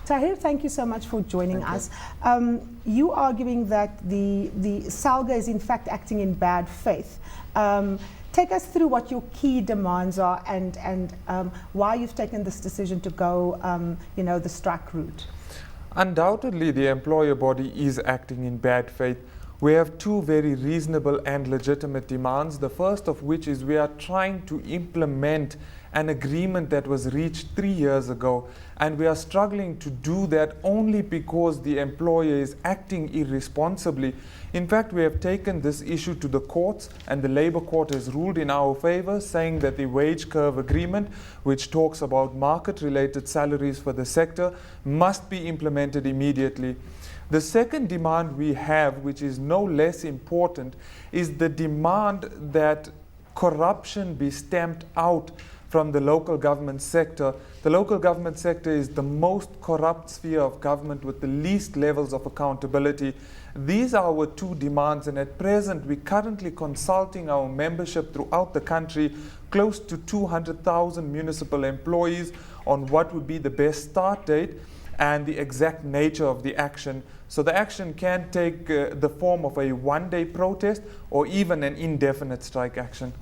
Tahir, thank you so much for joining us. You arguing that the SALGA is in fact acting in bad faith. Take us through what your key demands are and why you've taken this decision to go, the strike route. Undoubtedly, the employer body is acting in bad faith. We have two very reasonable and legitimate demands. The first of which is we are trying to implement an agreement that was reached 3 years ago, and we are struggling to do that only because the employer is acting irresponsibly. In fact, we have taken this issue to the courts, and the Labour Court has ruled in our favour, saying that the wage curve agreement, which talks about market-related salaries for the sector, must be implemented immediately. The second demand we have, which is no less important, is the demand that corruption be stamped out from the local government sector. The local government sector is the most corrupt sphere of government with the least levels of accountability. These are our two demands, and at present we're currently consulting our membership throughout the country, close to 200,000 municipal employees, on what would be the best start date and the exact nature of the action. So the action can take the form of a one-day protest or even an indefinite strike action.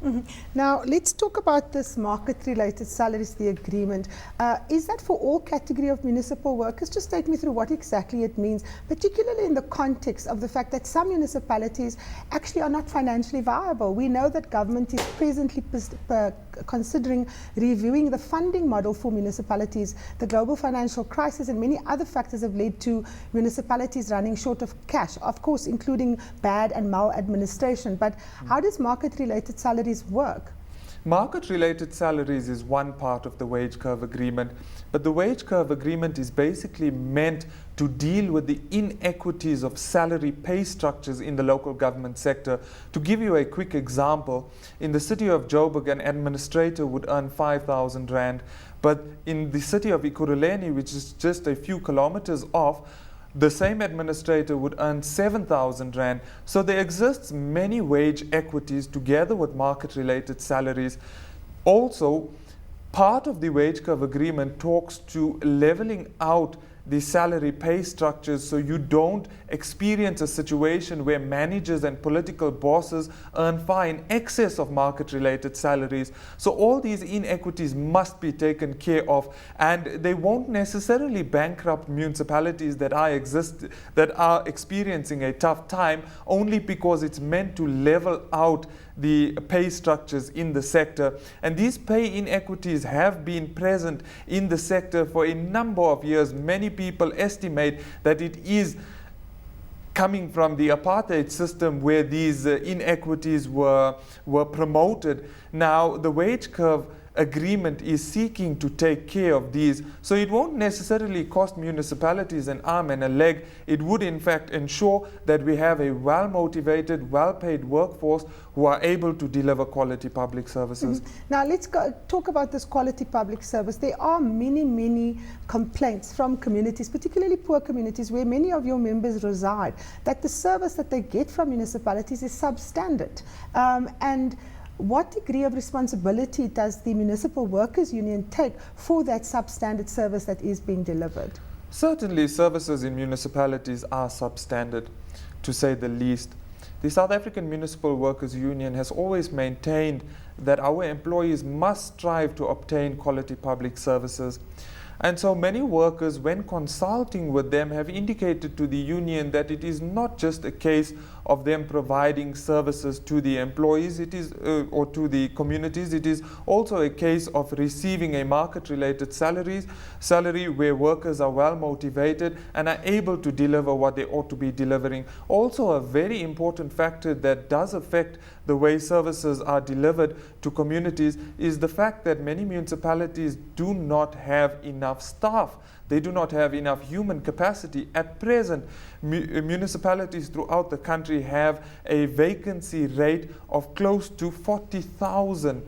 Now, let's talk about this market-related salaries, the agreement. Is that for all category of municipal workers? Just take me through what exactly it means, particularly in the context of the fact that some municipalities actually are not financially viable. We know that government is presently considering reviewing the funding model for municipalities. The global financial crisis and many other factors have led to municipalities running short of cash, of course, including bad and maladministration. But how does market-related salaries work? Market-related salaries is one part of the wage curve agreement, but the wage curve agreement is basically meant to deal with the inequities of salary pay structures in the local government sector. To give you a quick example, in the city of Joburg, an administrator would earn 5,000 Rand, but in the city of Ekurhuleni, which is just a few kilometers off, the same administrator would earn 7,000 Rand. So there exists many wage equities together with market-related salaries. Also, part of the wage curve agreement talks to leveling out the salary pay structures so you don't experience a situation where managers and political bosses earn far in excess of market-related salaries. So all these inequities must be taken care of, and they won't necessarily bankrupt municipalities that are experiencing a tough time, only because it's meant to level out the pay structures in the sector. And these pay inequities have been present in the sector for a number of years. Many people estimate that it is coming from the apartheid system where these inequities were promoted. Now, the wage curve agreement is seeking to take care of these. So it won't necessarily cost municipalities an arm and a leg. It would in fact ensure that we have a well-motivated, well-paid workforce who are able to deliver quality public services. Now let's talk about this quality public service. There are many complaints from communities, particularly poor communities where many of your members reside, that the service that they get from municipalities is substandard. And what degree of responsibility does the Municipal Workers Union take for that substandard service that is being delivered? Certainly, services in municipalities are substandard, to say the least. The South African Municipal Workers Union has always maintained that our employees must strive to obtain quality public services. And so many workers, when consulting with them, have indicated to the union that it is not just a case of them providing services to the employees, it is or to the communities. It is also a case of receiving a market-related salary where workers are well motivated and are able to deliver what they ought to be delivering. Also, a very important factor that does affect the way services are delivered to communities is the fact that many municipalities do not have enough staff. They do not have enough human capacity. At present, municipalities throughout the country have a vacancy rate of close to 40,000.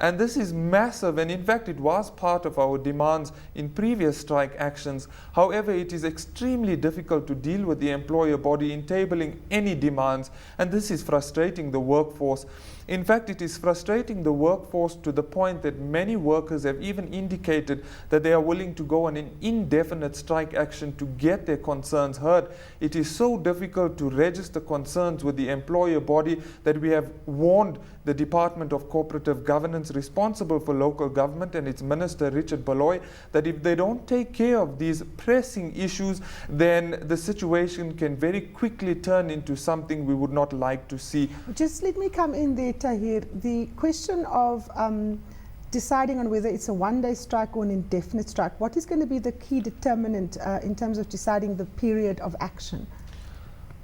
And this is massive, and in fact it was part of our demands in previous strike actions. However, it is extremely difficult to deal with the employer body in tabling any demands, and this is frustrating the workforce. In fact, it is frustrating the workforce to the point that many workers have even indicated that they are willing to go on an indefinite strike action to get their concerns heard. It is so difficult to register concerns with the employer body that we have warned the Department of Cooperative Governance responsible for local government and its Minister Richard Baloy that if they don't take care of these pressing issues, then the situation can very quickly turn into something we would not like to see. Just let me come in there, Tahir. The question of deciding on whether it's a one-day strike or an indefinite strike, what is going to be the key determinant in terms of deciding the period of action?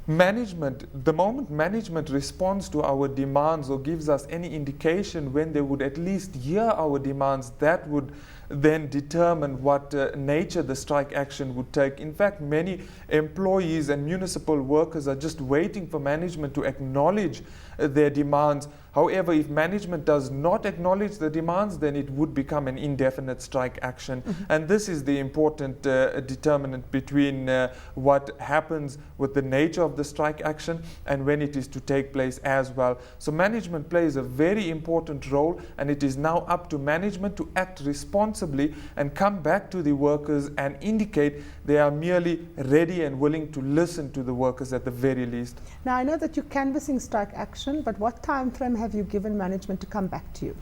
Management, the moment management responds to our demands or gives us any indication when they would at least hear our demands, that would then determine what nature the strike action would take. In fact, many employees and municipal workers are just waiting for management to acknowledge their demands. However, if management does not acknowledge the demands, then it would become an indefinite strike action. And this is the important determinant between what happens with the nature of the strike action and when it is to take place as well. So management plays a very important role, and it is now up to management to act responsibly and come back to the workers and indicate they are merely ready and willing to listen to the workers at the very least. Now, I know that you're canvassing strike action, but what time frame have you given management to come back to you?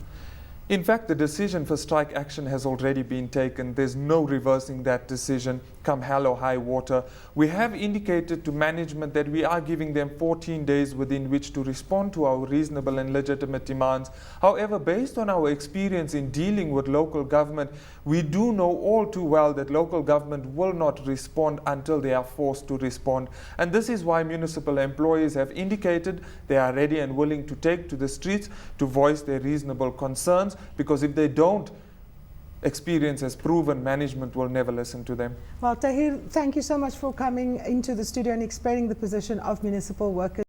In fact, the decision for strike action has already been taken. There's no reversing that decision, come hell or high water. We have indicated to management that we are giving them 14 days within which to respond to our reasonable and legitimate demands. However, based on our experience in dealing with local government, we do know all too well that local government will not respond until they are forced to respond. And this is why municipal employees have indicated they are ready and willing to take to the streets to voice their reasonable concerns, because if they don't, experience has proven management will never listen to them. Well, Tahir, thank you so much for coming into the studio and explaining the position of municipal workers.